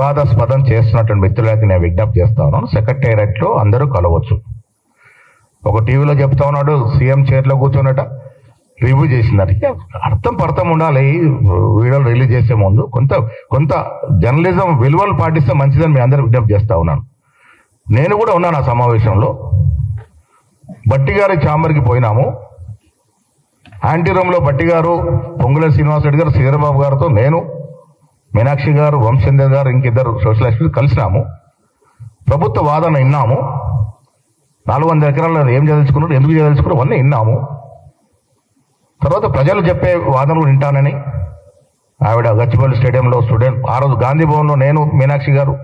వివాదాస్పదం చేస్తున్నటువంటి వ్యక్తులకి నేను విజ్ఞప్తి చేస్తా ఉన్నాను. సెక్రటేరియట్లో అందరూ కలవచ్చు. ఒక టీవీలో చెప్తా ఉన్నాడు సీఎం చైర్లో కూర్చోనట రివ్యూ చేసిందని. అర్థం ఉండాలి. వీడియోలు రిలీజ్ చేసే ముందు కొంత జర్నలిజం విలువలు పాటిస్తే మంచిదని మీ అందరూ విజ్ఞప్తి చేస్తా ఉన్నాను. నేను కూడా ఉన్నాను ఆ సమావేశంలో. బట్టి గారి ఛాంబర్కి పోయినాము. యాంటీ రూమ్లో బట్టి గారు, పొంగులేటి శ్రీనివాసరెడ్డి గారు, శ్రీధరబాబు గారితో నేను, మీనాక్షి గారు, వంశేందర్ గారు, ఇంకిద్దరు సోషల్ యాక్టివిస్ట్ కలిసినాము. ప్రభుత్వ వాదన విన్నాము. 400 ఎకరాలు ఏం చదివించుకున్నారు, ఎందుకు చదివించుకున్నారు అవన్నీ విన్నాము. తర్వాత ప్రజలు చెప్పే వాదనలు వింటానని ఆవిడ గచ్చిబౌలి స్టేడియంలో స్టూడెంట్, ఆ రోజు గాంధీ భవన్లో నేను, మీనాక్షి గారు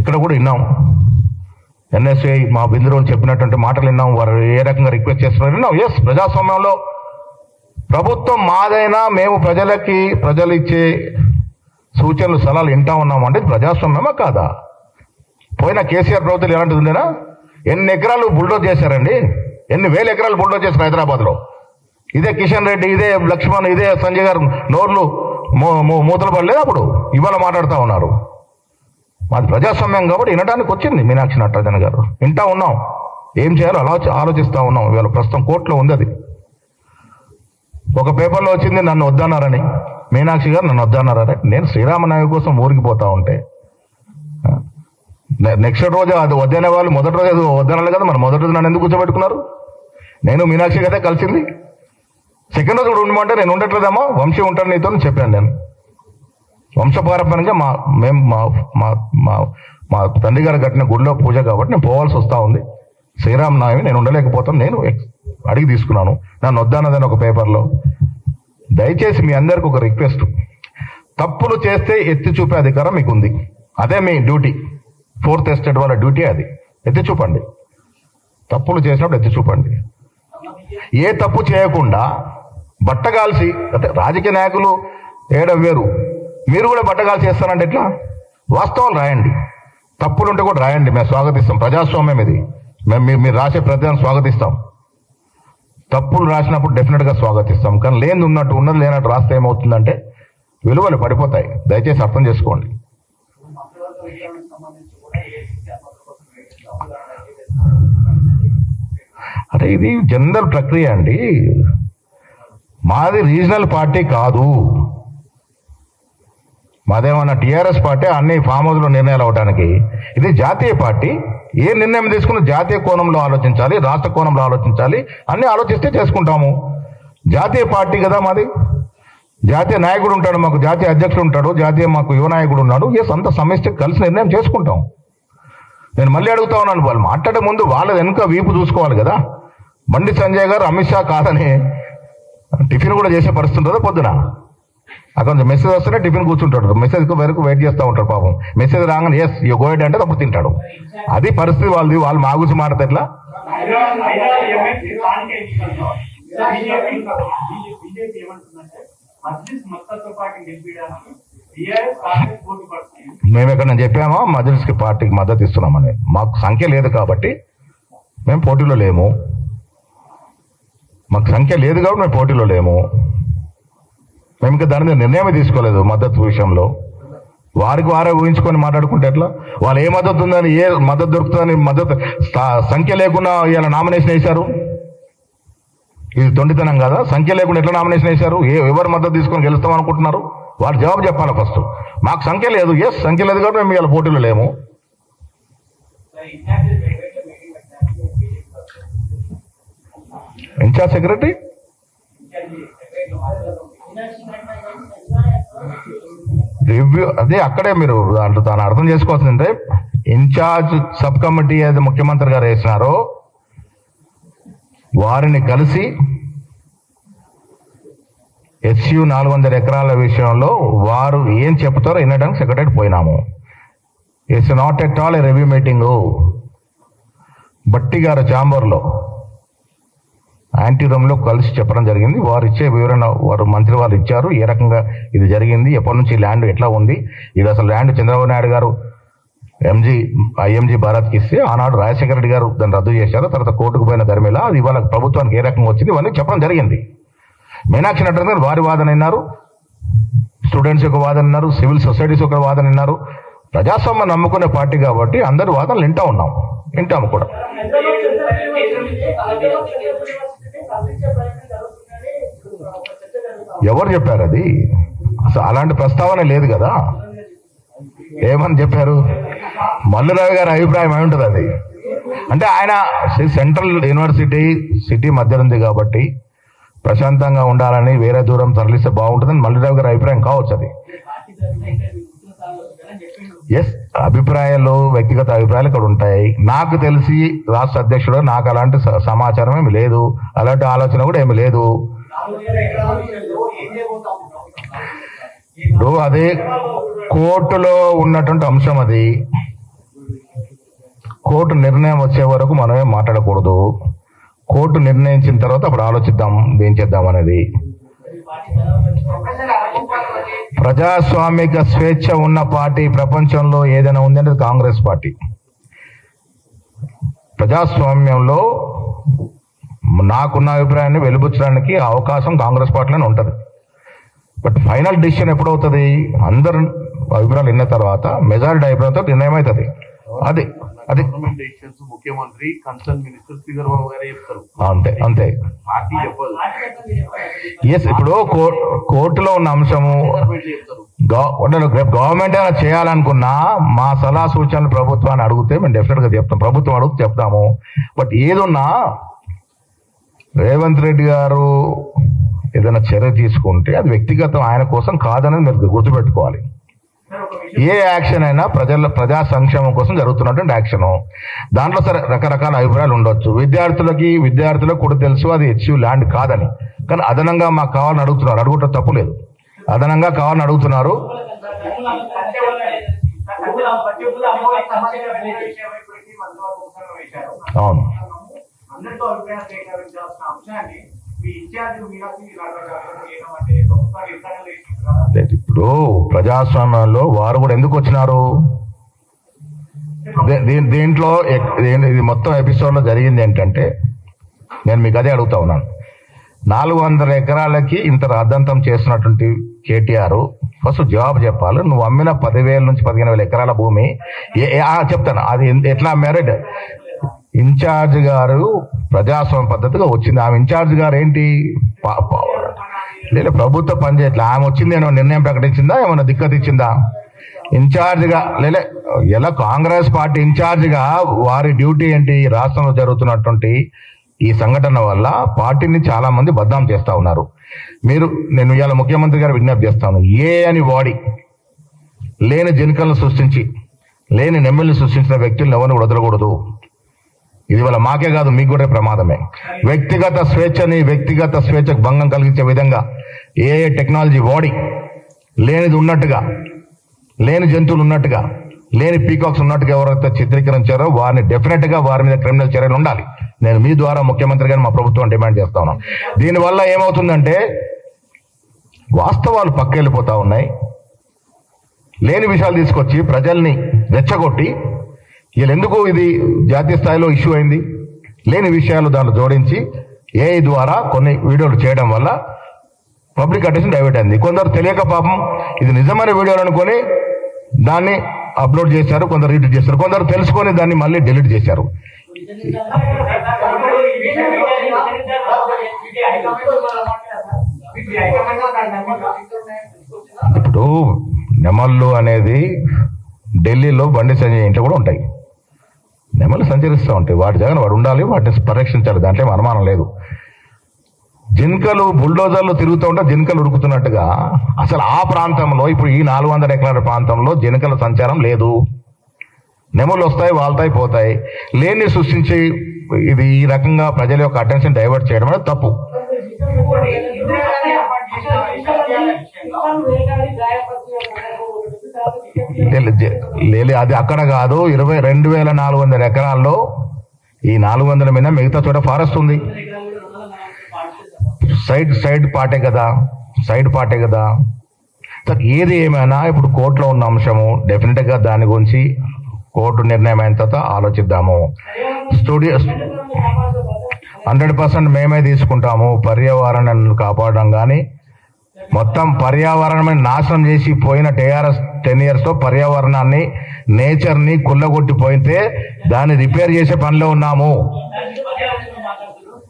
ఇక్కడ కూడా విన్నాము. ఎన్ఎస్ఐ మా బిందురోని చెప్పినటువంటి మాటలు విన్నాం. వారు ఏ రకంగా రిక్వెస్ట్ చేస్తున్నారు విన్నాం. ఎస్, ప్రజాస్వామ్యంలో ప్రభుత్వం మాదైనా మేము ప్రజలు ఇచ్చే సూచనలు సలహాలు వింటా ఉన్నాము. అంటే ప్రజాస్వామ్యమా కాదా? పోయిన కేసీఆర్ ప్రభుత్వం ఎలాంటిది ఉందేనా? ఎన్ని ఎకరాలు బుల్డోజ్ చేశారండి, ఎన్ని వేల ఎకరాలు బుల్డోజ్ చేశారు హైదరాబాద్లో. ఇదే కిషన్ రెడ్డి, ఇదే లక్ష్మణ్, ఇదే సంజయ్ గారు నోర్లు మూతలు పడలేదు. అప్పుడు ఇవాళ మాట్లాడుతూ ఉన్నారు. మాది ప్రజాస్వామ్యం కాబట్టి వినడానికి వచ్చింది మీనాక్షి నటరాజన్ గారు. వింటా ఉన్నాం, ఏం చేయాలో అలా ఆలోచిస్తూ ఉన్నాం. ఇవాళ ప్రస్తుతం కోర్టులో ఉంది అది. ఒక పేపర్లో వచ్చింది నన్ను వద్దన్నారని, మీనాక్షి గారు నన్ను వద్దన్నారని. నేను శ్రీరామనవమి కోసం ఊరికి పోతా ఉంటే నెక్స్ట్ రోజు అది వద్దనే వాళ్ళు మొదటి రోజు వద్దనాలి కదా, మరి మొదటి రోజు నన్ను ఎందుకు కూర్చోబెట్టుకున్నారు? నేను మీనాక్షి కదా కలిసింది. సెకండ్ రోజు కూడా ఉండమంటే నేను ఉండట్లేదమ్మా, వంశీ ఉంటాను నీతో చెప్పాను. నేను వంశపారంపర్యంగా మా తండ్రి గారు కట్టిన గుడిలో పూజ కాబట్టి నేను పోవాల్సి వస్తూ ఉంది. శ్రీరామనవమి నేను ఉండలేకపోతాను, నేను అడిగి తీసుకున్నాను. నన్ను వద్దన్నదని ఒక పేపర్లో. దయచేసి మీ అందరికి ఒక రిక్వెస్ట్, తప్పులు చేస్తే ఎత్తి చూపే అధికారం మీకు ఉంది. అదే మీ డ్యూటీ. 4th ఎస్టేట్ వాళ్ళ డ్యూటీ అది. ఎత్తి చూపండి, తప్పులు చేసినప్పుడు ఎత్తి చూపండి. ఏ తప్పు చేయకుండా బట్టగాల్సి, అంటే రాజకీయ నాయకులు వేయడం వేరు, మీరు కూడా బట్టగాల్సి చేస్తారంటే ఎట్లా? వాస్తవాలు రాయండి, తప్పులుంటే కూడా రాయండి. మేము స్వాగతిస్తాం. ప్రజాస్వామ్యం ఇది. మీరు రాసే ప్రతిదాన్ని స్వాగతిస్తాం. తప్పులు రాసినప్పుడు డెఫినెట్గా స్వాగతిస్తాం. కానీ లేని ఉన్నట్టు, ఉన్నది లేనట్టు రాస్తే ఏమవుతుందంటే విలువలు పడిపోతాయి. దయచేసి అర్థం చేసుకోండి. అంటే ఇది జనరల్ ప్రక్రియ అండి. మాది రీజనల్ పార్టీ కాదు. మాదేమన్నా టీఆర్ఎస్ పార్టీ అన్ని ఫామ్ హౌస్లో నిర్ణయాలు అవడానికి. ఇది జాతీయ పార్టీ. ఏ నిర్ణయం తీసుకున్న జాతీయ కోణంలో ఆలోచించాలి, రాష్ట్ర కోణంలో ఆలోచించాలి. అన్నీ ఆలోచిస్తే చేసుకుంటాము. జాతీయ పార్టీ కదా మాది. జాతీయ నాయకుడు ఉంటాడు, మాకు జాతీయ అధ్యక్షుడు ఉంటాడు, జాతీయ మాకు యువ నాయకుడు ఉన్నాడు. అంత సమిష్టి కలిసి నిర్ణయం చేసుకుంటాం. నేను మళ్ళీ అడుగుతా ఉన్నాను, వాళ్ళు మాట్లాడే ముందు వాళ్ళ వెనుక వీపు చూసుకోవాలి కదా. బండి సంజయ్ గారు అమిత్ షా కాదని టిఫిన్ కూడా చేసే పరిస్థితి ఉంటుందా? పొద్దున అక్కడ మెసేజ్ వస్తేనే టిఫిన్ కూర్చుంటాడు. మెసేజ్ వరకు వెయిట్ చేస్తూ ఉంటాడు పాపం. మెసేజ్ రాగానే ఎస్ యూ గో ఎట్ అంటే తప్పుడు తింటాడు. అది పరిస్థితి వాళ్ళది. వాళ్ళు మా గురించి మాట్లాడితే ఎట్లా? మేము ఎక్కడ నేను చెప్పామో మజ్లిస్కి పార్టీకి మద్దతు ఇస్తున్నామని. మాకు సంఖ్య లేదు కాబట్టి మేము పోటీలో లేము. మాకు సంఖ్య లేదు కాబట్టి మేము పోటీలో లేము. మేము ఇంకా దాని మీద నిర్ణయమే తీసుకోలేదు మద్దతు విషయంలో. వారికి వారే ఊహించుకొని మాట్లాడుకుంటే ఎట్లా? వాళ్ళు ఏ మద్దతు ఉందని, ఏ మద్దతు దొరుకుతుందని మద్దతు సంఖ్య లేకుండా ఇలా నామినేషన్ వేశారు. ఇది తొండితనం కదా? సంఖ్య లేకుండా ఎట్లా నామినేషన్ వేశారు? ఎవరు మద్దతు తీసుకొని గెలుస్తాం అనుకుంటున్నారు? వాళ్ళు జవాబు చెప్పాలి ఫస్ట్. మాకు సంఖ్య లేదు. ఎస్, సంఖ్య లేదు కాబట్టి మేము ఇలా పోటీలో లేము. ఇన్ఛార్జ్ సెక్రటరీ రివ్యూ అదే అక్కడే మీరు దాన్ని అర్థం చేసుకోవాల్సిందంటే, ఇన్ఛార్జ్ సబ్ కమిటీ ఏది ముఖ్యమంత్రి గారు వేసినారో వారిని కలిసి SU 400 ఎకరాల విషయంలో వారు ఏం చెప్తారో వినడానికి సెక్రటరీ పోయినాము. It's not at all A review meeting. బట్టి గారు ఛాంబర్లో యాంటీ రూమ్లో కలిసి చెప్పడం జరిగింది. వారు ఇచ్చే వివరణ వారు మంత్రి వాళ్ళు ఇచ్చారు. ఏ రకంగా ఇది జరిగింది, ఎప్పటి నుంచి ల్యాండ్ ఎట్లా ఉంది, ఇది అసలు ల్యాండ్ చంద్రబాబు నాయుడు గారు IMG భారత్కి ఇస్తే ఆనాడు రాజశేఖర రెడ్డి గారు దాన్ని రద్దు చేశారు. తర్వాత కోర్టుకు పోయిన ధర్మిలా అది ఇవాళ ప్రభుత్వానికి ఏ రకంగా వచ్చింది ఇవన్నీ చెప్పడం జరిగింది. మీనాక్షి నటరాజన్ గారు వారి వాదన విన్నారు. స్టూడెంట్స్ ఒక వాదన విన్నారు, సివిల్ సొసైటీస్ ఒక వాదన విన్నారు. ప్రజాస్వామ్యం నమ్ముకునే పార్టీ కాబట్టి అందరి వాదనలు వింటాము కూడా. ఎవరు చెప్పారు అది? అసలు అలాంటి ప్రస్తావన లేదు కదా. ఏమని చెప్పారు? మల్లురావు గారి అభిప్రాయం ఏముంటుంది అది? అంటే ఆయన సెంట్రల్ యూనివర్సిటీ సిటీ మధ్య ఉంది కాబట్టి ప్రశాంతంగా ఉండాలని వేరే దూరం తరలిస్తే బాగుంటుందని మల్లురావు గారి అభిప్రాయం కావచ్చు. అది ఎస్, అభిప్రాయాలు, వ్యక్తిగత అభిప్రాయాలు ఇక్కడ ఉంటాయి. నాకు తెలిసి రాష్ట్ర అధ్యక్షుడు నాకు అలాంటి సమాచారం ఏమి లేదు, అలాంటి ఆలోచన కూడా ఏమి లేదు. ఇప్పుడు అదే కోర్టులో ఉన్నటువంటి అంశం. అది కోర్టు నిర్ణయం వచ్చే వరకు మనమే మాట్లాడకూడదు. కోర్టు నిర్ణయించిన తర్వాత అప్పుడు ఆలోచిద్దాం ఏం చేద్దాం అనేది. ప్రజాస్వామిక స్వేచ్ఛ ఉన్న పార్టీ ప్రపంచంలో ఏదైనా ఉందంటే కాంగ్రెస్ పార్టీ. ప్రజాస్వామ్యంలో నాకున్న అభిప్రాయాన్ని వెలుబుచ్చడానికి అవకాశం కాంగ్రెస్ పార్టీలోనే ఉంటుంది. బట్ ఫైనల్ డిసిషన్ ఎప్పుడవుతుంది? అందరు అభిప్రాయాలు విన్న తర్వాత మెజారిటీ అభిప్రాయంతో నిర్ణయం అవుతుంది. అది అది ముఖ్యమంత్రి, కన్సర్న్ మినిస్టర్ శ్రీధర్ బాబు గారే చెప్తారు. అంతే పార్టీ చెప్పదు. ఎస్, ఇప్పుడు కోర్టులో ఉన్న అంశము గవర్నమెంట్ ఏమైనా చేయాలనుకున్నా మా సలహా సూచనలు ప్రభుత్వాన్ని అడిగితే మేము డెఫినెట్ గా చెప్తాం. ప్రభుత్వం అడిగితే చెప్తాము. బట్ ఏదున్నా రేవంత్ రెడ్డి గారు ఏదైనా చర్య తీసుకుంటే అది వ్యక్తిగతం, ఆయన కోసం కాదనేది మీరు గుర్తుపెట్టుకోవాలి. ఏ యాక్షన్ అయినా ప్రజా సంక్షేమం కోసం జరుగుతున్నటువంటి యాక్షన్. దాంట్లో సరే రకరకాల అభిప్రాయాలు ఉండొచ్చు. విద్యార్థులకు కూడా తెలుసు అది హెచ్యూ ల్యాండ్ కాదని. కానీ అదనంగా మాకు కావాలని అడుగుతున్నారు. అడుగుట తప్పు లేదు, అదనంగా కావాలని అడుగుతున్నారు. అవును, ఇప్పుడు ప్రజాస్వామ్యంలో వారు కూడా ఎందుకు వచ్చినారు? దీంట్లో ఇది మొత్తం ఎపిసోడ్ లో జరిగింది ఏంటంటే, నేను మీకు అదే అడుగుతా ఉన్నాను. 400 ఎకరాలకి ఇంత రాద్ధాంతం చేస్తున్నటువంటి కేటీఆర్ ఫస్ట్ జవాబు చెప్పాలి. నువ్వు అమ్మిన 10,000 నుంచి 15,000 ఎకరాల భూమి చెప్తాను, అది ఎట్లా అమ్మారు? ఇన్ఛార్జ్ గారు ప్రజాస్వామ్య పద్ధతిగా వచ్చింది. ఆమె ఇన్ఛార్జ్ గారు ఏంటి? లేదా ప్రభుత్వ పనిచేయట్లే. ఆమె వచ్చింది ఏమో నిర్ణయం ప్రకటించిందా, ఏమన్నా దిక్కత్ ఇచ్చిందా? ఇన్ఛార్జ్గా లేదా ఎలా కాంగ్రెస్ పార్టీ ఇన్ఛార్జ్గా వారి డ్యూటీ ఏంటి? రాష్ట్రంలో జరుగుతున్నటువంటి ఈ సంఘటన వల్ల పార్టీని చాలా మంది బద్నాం చేస్తా ఉన్నారు. నేను ఇవాళ ముఖ్యమంత్రి గారు విజ్ఞప్తి చేస్తాను, అని వాడి లేని జనికలను సృష్టించి లేని నెమ్మల్ని సృష్టించిన వ్యక్తులను ఎవరిని వదలకూడదు. ఇది వల్ల మాకే కాదు, మీకు కూడా ప్రమాదమే. వ్యక్తిగత స్వేచ్ఛకు భంగం కలిగించే విధంగా ఏ టెక్నాలజీ వాడి లేనిది ఉన్నట్టుగా, లేని జంతువులు ఉన్నట్టుగా, లేని పీకాక్స్ ఉన్నట్టుగా ఎవరైతే చిత్రీకరించారో వారిని డెఫినెట్ గా వారి మీద క్రిమినల్ చర్యలు ఉండాలి. నేను మీ ద్వారా ముఖ్యమంత్రి గారిని మా ప్రభుత్వం డిమాండ్ చేస్తా ఉన్నాను. దీనివల్ల ఏమవుతుందంటే వాస్తవాలు పక్కెళ్ళిపోతా ఉన్నాయి. లేని విషయాలు తీసుకొచ్చి ప్రజల్ని రెచ్చగొట్టి వీళ్ళెందుకు ఇది జాతీయ స్థాయిలో ఇష్యూ అయింది, లేని విషయాలు దాంట్లో జోడించి ఏఐ ద్వారా కొన్ని వీడియోలు చేయడం వల్ల పబ్లిక్ అటెన్షన్ డైవర్ట్ అయింది. కొందరు తెలియక పాపం ఇది నిజమైన వీడియోలు అనుకొని దాన్ని అప్లోడ్ చేశారు, కొందరు రీట్వీట్ చేశారు, కొందరు తెలుసుకొని దాన్ని మళ్ళీ డిలీట్ చేశారు. ఇప్పుడు నెమళ్ళు అనేది ఢిల్లీలో బండి సంజయ్ ఇంట్లో కూడా ఉంటాయి. నెమళ్ళు సంచరిస్తూ ఉంటాయి, వాటి జగన్ వాడు ఉండాలి, వాటిని పరిరక్షించాలి, దాంట్లో అనుమానం లేదు. జింకలు బుల్డోజర్లు తిరుగుతూ ఉంటే జింకలు ఉరుకుతున్నట్టుగా అసలు ఆ ప్రాంతంలో ఇప్పుడు ఈ 400 ఎకరాల ప్రాంతంలో జింకల సంచారం లేదు. నెమళ్ళు వస్తాయి, వాళ్తాయి, పోతాయి. లేని సృష్టించి ఇది ఈ రకంగా ప్రజల యొక్క అటెన్షన్ డైవర్ట్ చేయడం అనేది తప్పు. అది అక్కడ కాదు. 22,400 ఎకరాల్లో ఈ 400 మీద మిగతా చోట ఫారెస్ట్ ఉంది. సైడ్ పార్టే కదా. ఏది ఏమైనా ఇప్పుడు కోర్టులో ఉన్న అంశము డెఫినెట్ గా దాని గురించి కోర్టు నిర్ణయం అయిన తర్వాత ఆలోచిద్దాము. 100% మేమే తీసుకుంటాము. పర్యావరణాన్ని కాపాడడం కానీ మొత్తం పర్యావరణాన్ని నాశనం చేసి పోయిన టీఆర్ఎస్ 10 years లో పర్యావరణాన్ని నేచర్ని కుల్లగొట్టిపోయితే దాన్ని రిపేర్ చేసే పనిలో ఉన్నాము.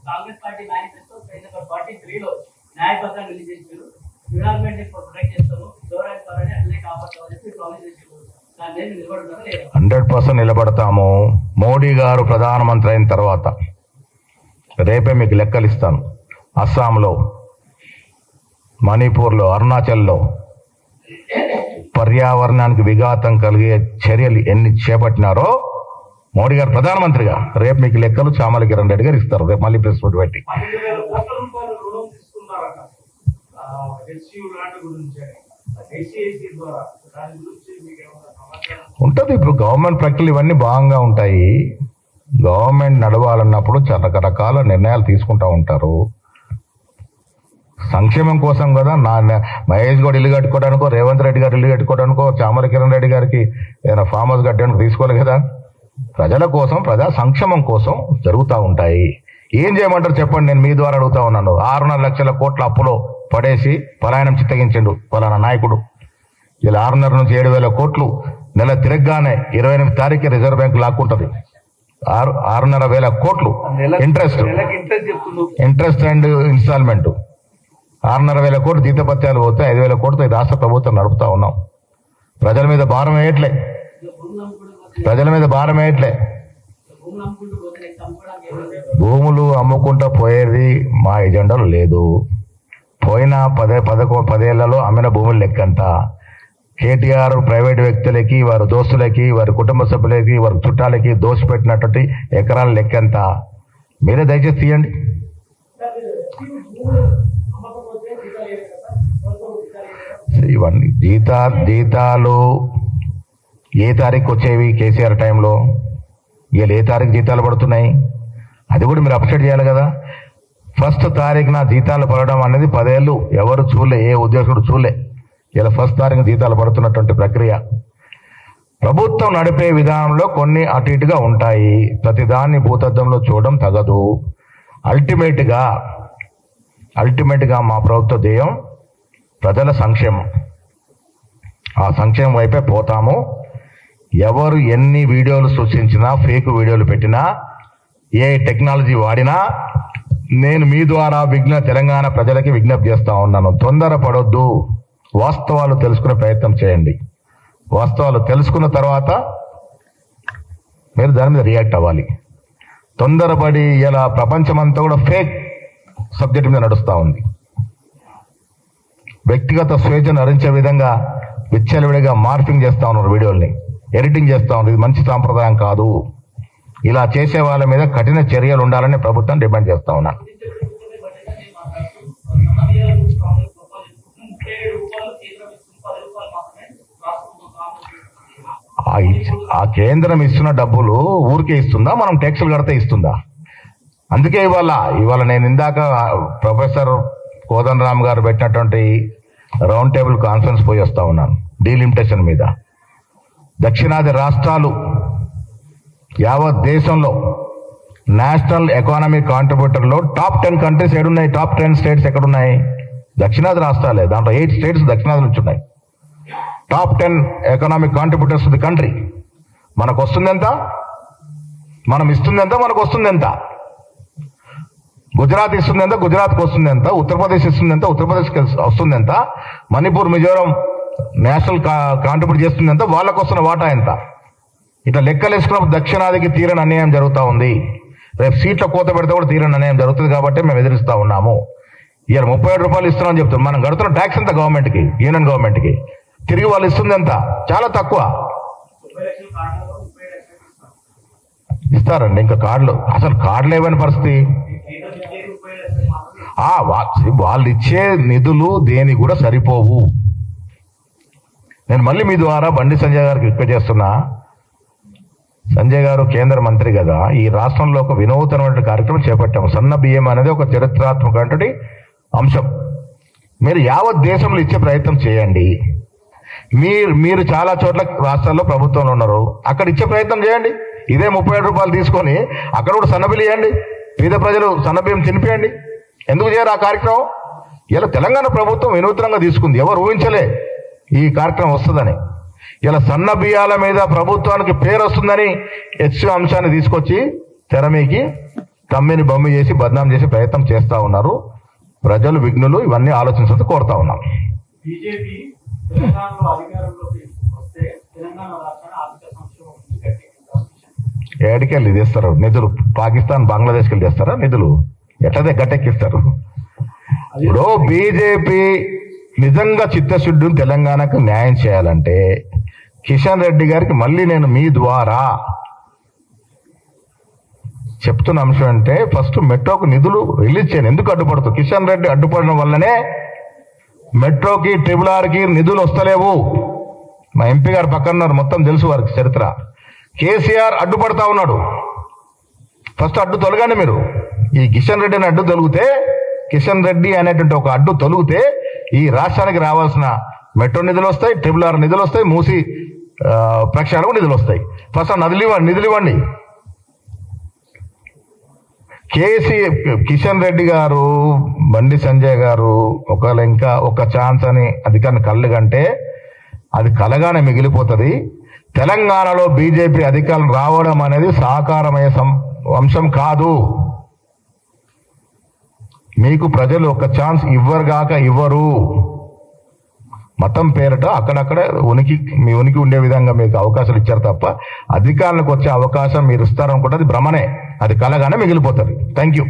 కాంగ్రెస్ పార్టీ మేనిఫెస్టో 43లో న్యాయపత్రాన్ని రిలీజ్ చేశారు. ఎన్విరాన్మెంట్ ని ప్రొటెక్ట్ చేస్తాము, ఫ్లోరా అండ్ ఫారా ని అట్లే కాపాడుతామని చెప్పి ప్రామిస్ చేశారు. దాని మీద నిలబడుతున్నారా లేదా? 100% నిలబడతాము. మోడీ గారు ప్రధానమంత్రి అయిన తర్వాత రేపే మీకు లెక్కలు ఇస్తాను. అస్సాంలో, మణిపూర్లో, అరుణాచల్లో పర్యావరణానికి విఘాతం కలిగే చర్యలు ఎన్ని చేపట్టినారో మోడీ గారు ప్రధానమంత్రిగా రేపు మీకు లెక్కలు చామల కిరణ్ రెడ్డి గారు ఇస్తారు. రేపు మళ్ళీ ప్రెస్ మీట్ పెట్టి 12,000 కోట్ల రూపాయలు రుణం తీసుకున్నారట హెచ్సియు ల్యాండ్ గురించి ఐసిఐసి ద్వారా. దాని గురించి మీకు ఏమైనా సమాచారం ఉంటుంది. ఇప్పుడు గవర్నమెంట్ ప్రక్రియలు ఇవన్నీ భాగంగా ఉంటాయి. గవర్నమెంట్ నడవాలన్నప్పుడు చాలా రకరకాల నిర్ణయాలు తీసుకుంటా ఉంటారు. సంక్షేమం కోసం కదా. మహేష్ గౌడ్ ఇల్లు కట్టుకోవడానికో, రేవంత్ రెడ్డి గారు ఇల్లు కట్టుకోవడానికో, చామల కిరణ్ రెడ్డి గారికి ఏదైనా ఫామ్ హౌస్ కట్టడానికి తీసుకోవాలి కదా. ప్రజల కోసం, ప్రజా సంక్షేమం కోసం జరుగుతూ ఉంటాయి. ఏం చేయమంటారు చెప్పండి. నేను మీ ద్వారా అడుగుతా ఉన్నాను. 6.5 లక్షల కోట్ల అప్పులో పడేసి పలాయనం చిత్తగించిండు పలానా నాయకుడు. ఇలా 6.5 నుంచి 7,000 కోట్లు నెల తిరగగానే 28 తారీఖు రిజర్వ్ బ్యాంక్ లాక్కుంటది. 6,500 కోట్లు ఇంట్రెస్ట్ చెప్తున్నారు. And instalment. 6,500 కోట్లు జీతపత్యాలు పోతే 5,000 కోట్లతో ఈ రాష్ట్ర ప్రభుత్వం నడుపుతా ఉన్నాం. ప్రజల మీద భారం వేయట్లే. భూములు అమ్ముకుంటూ పోయేది మా ఎజెండాలో లేదు. పోయిన 10 ఏళ్లలో అమ్మిన భూముల లెక్కంత. కేటీఆర్ ప్రైవేట్ వ్యక్తులకి, వారి దోస్తులకి, వారి కుటుంబ సభ్యులకి, వారి చుట్టాలకి దోషపెట్టినటువంటి ఎకరాల లెక్కంత. మీరే దయచేసి తీయండి. ఇవన్నీ జీతాలు ఏ తారీఖు వచ్చేవి కేసీఆర్ టైంలో, వీళ్ళు ఏ తారీఖు జీతాలు పడుతున్నాయి అది కూడా మీరు అప్డేట్ చేయాలి కదా. 1st తారీఖున జీతాలు పడడం అనేది 10 ఏళ్ళు ఎవరు చూలే, ఏ ఉద్యోగుడు చూలే. ఇలా 1st తారీఖు జీతాలు పడుతున్నటువంటి ప్రక్రియ. ప్రభుత్వం నడిపే విధానంలో కొన్ని అటు ఇటుగా ఉంటాయి. ప్రతిదాన్ని భూతద్దంలో చూడడం తగదు. అల్టిమేట్గా మా ప్రభుత్వ ధ్యేయం ప్రజల సంక్షేమం. ఆ సంక్షేమం వైపే పోతాము. ఎవరు ఎన్ని వీడియోలు సృష్టించినా, ఫేక్ వీడియోలు పెట్టినా, ఏ టెక్నాలజీ వాడినా నేను మీ ద్వారా తెలంగాణ ప్రజలకి విజ్ఞప్తి చేస్తా ఉన్నాను. తొందరపడొద్దు. వాస్తవాలు తెలుసుకునే ప్రయత్నం చేయండి. వాస్తవాలు తెలుసుకున్న తర్వాత మీరు దాని మీద రియాక్ట్ అవ్వాలి. తొందరపడి ఇలా ప్రపంచమంతా కూడా ఫేక్ సబ్జెక్ట్ మీద నడుస్తూ ఉంది. వ్యక్తిగత స్వేచ్ఛను హరించే విధంగా విచ్చలవిడిగా మార్పింగ్ చేస్తూ ఉన్నారు, వీడియోల్ని ఎడిటింగ్ చేస్తూ ఉన్నారు. ఇది మంచి సాంప్రదాయం కాదు. ఇలా చేసే వాళ్ళ మీద కఠిన చర్యలు ఉండాలని ప్రభుత్వం డిమాండ్ చేస్తా ఉన్నాను. ఆ కేంద్రం ఇస్తున్న డబ్బులు ఊరికే ఇస్తుందా, మనం ట్యాక్సులు కడితే ఇస్తుందా? అందుకే ఇవాళ నేను ఇందాక ప్రొఫెసర్ కోదండరామ్ గారు పెట్టినటువంటి రౌండ్ టేబుల్ కాన్ఫరెన్స్ పోయి వస్తా ఉన్నాను డీలిమిటేషన్ మీద. దక్షిణాది రాష్ట్రాలు యావత్ దేశంలో నేషనల్ ఎకానమిక్ కాంట్రిబ్యూటర్లో టాప్ 10 కంట్రీస్ ఏడున్నాయి? టాప్ 10 స్టేట్స్ ఎక్కడున్నాయి? దక్షిణాది రాష్ట్రాలే. దాంట్లో 8 స్టేట్స్ దక్షిణాది నుంచి ఉన్నాయి. Top 10 economic contributors the country. మనకు వస్తుంది ఎంత? మనం ఇస్తుంది ఎంత? మనకు వస్తుంది ఎంత? గుజరాత్ ఇస్తుంది ఎంత? గుజరాత్కి వస్తుంది ఎంత? ఉత్తరప్రదేశ్ ఇస్తుంది ఎంత? ఉత్తరప్రదేశ్కి వస్తుంది ఎంత? మణిపూర్, మిజోరం నేషనల్ కాంట్రిబ్యూట్ చేస్తుంది ఎంత? వాళ్ళకు వస్తున్న వాటా ఎంత? ఇట్లా లెక్కలు వేసుకున్నప్పుడు దక్షిణాదికి తీరని అన్యాయం జరుగుతూ ఉంది. రేపు సీట్ల కోత పెడితే కూడా తీరని అన్యాయం జరుగుతుంది. కాబట్టి మేము ఎదిరిస్తూ ఉన్నాము. ఇవాళ 37 రూపాయలు ఇస్తున్నామని చెప్తున్నాం. మనం కడుతున్న ట్యాక్స్ ఎంత గవర్నమెంట్కి, యూనియన్ గవర్నమెంట్కి? తిరిగి వాళ్ళు ఇస్తుంది ఎంత? చాలా తక్కువ ఇస్తారండి. ఇంకా అసలు కార్డులు ఇవ్వని పరిస్థితి. వాళ్ళు ఇచ్చే నిధులు దేని కూడా సరిపోవు. నేను మళ్ళీ మీ ద్వారా బండి సంజయ్ గారికి రిక్వెస్ట్ చేస్తున్నా. సంజయ్ గారు కేంద్ర మంత్రి కదా, ఈ రాష్ట్రంలో ఒక వినూతనమైన కార్యక్రమం చేపట్టాము. సన్న బియ్యం అనేది ఒక చరిత్రాత్మకమైనటువంటి అంశం. మీరు యావత్ దేశంలో ఇచ్చే ప్రయత్నం చేయండి. మీరు చాలా చోట్ల రాష్ట్రాల్లో ప్రభుత్వంలో ఉన్నారు, అక్కడ ఇచ్చే ప్రయత్నం చేయండి. ఇదే 37 రూపాయలు తీసుకొని అక్కడ కూడా సన్నబియ్యం ఇవ్వండి. పేద ప్రజలు సన్నబియ్యం తినిపియండి. ఎందుకు చేయరు ఆ కార్యక్రమం? ఇలా తెలంగాణ ప్రభుత్వం వినూత్నంగా తీసుకుంది, ఎవరు ఊహించలే ఈ కార్యక్రమం వస్తుందని. ఇలా సన్న బియ్యాల మీద ప్రభుత్వానికి పేరు వస్తుందని హెచ్చు అంశాన్ని తీసుకొచ్చి తెరమీకి తమ్మిని బొమ్మి చేసి బద్నాం చేసి ప్రయత్నం చేస్తా ఉన్నారు. ప్రజలు విఘ్నులు ఇవన్నీ ఆలోచించడం కోరుతా ఉన్నాం. బీజేపీ తెలంగాణలో అధికారంలోకి వస్తే తెలంగాణ రాష్ట్రాన్ని ఆర్థిక సంక్షోభం నుంచి గట్టెక్కించారు. ఏడికెళ్ళి తెస్తారు నిధులు? పాకిస్తాన్ బంగ్లాదేశ్కి వెళ్ళి తెస్తారా నిధులు? ఎట్లదే గట్టెక్కిస్తారు? ఇప్పుడు బీజేపీ నిజంగా చిత్తశుద్ధిని తెలంగాణకు న్యాయం చేయాలంటే కిషన్ రెడ్డి గారికి మళ్ళీ నేను మీ ద్వారా చెప్తున్న అంశం అంటే ఫస్ట్ మెట్రోకు నిధులు రిలీజ్ చేయండి. ఎందుకు అడ్డుపడుతుంది? కిషన్ రెడ్డి అడ్డుపడడం వల్లనే మెట్రోకి ట్రిపుల్ ఆర్కి నిధులు వస్తలేవు. మా ఎంపీ గారు పక్కన ఉన్నారు, మొత్తం తెలుసు వారికి చరిత్ర. కేసీఆర్ అడ్డుపడతా ఉన్నాడు. ఫస్ట్ అడ్డు తొలగండి మీరు. ఈ కిషన్ రెడ్డిని అడ్డు తొలిగితే, కిషన్ రెడ్డి అనేటువంటి ఒక అడ్డు తొలిగితే ఈ రాష్ట్రానికి రావాల్సిన మెట్రో నిధులు వస్తాయి, ట్రిపుల్ ఆర్ నిధులు వస్తాయి, మూసి ప్రక్షాళనకు నిధులు వస్తాయి. ఫస్ట్ నిధులు ఇవ్వండి. కిషన్ రెడ్డి గారు, బండి సంజయ్ గారు ఒకవేళ ఇంకా ఒక ఛాన్స్ అని అధికారిని కళ్ళు కంటే అది కలగానే మిగిలిపోతుంది. తెలంగాణలో బీజేపీ అధికారం రావడం అనేది సాకారమయ్యే అంశం కాదు. మీకు ప్రజలు ఒక ఛాన్స్ ఇవ్వరు. మతం పేరిట అక్కడక్కడ మీ ఉనికి ఉండే విధంగా మీకు అవకాశాలు ఇచ్చారు తప్ప అధికారులకు వచ్చే అవకాశం మీరు ఇస్తారనుకుంటే అది భ్రమనే, అది కలగానే మిగిలిపోతుంది. Thank you.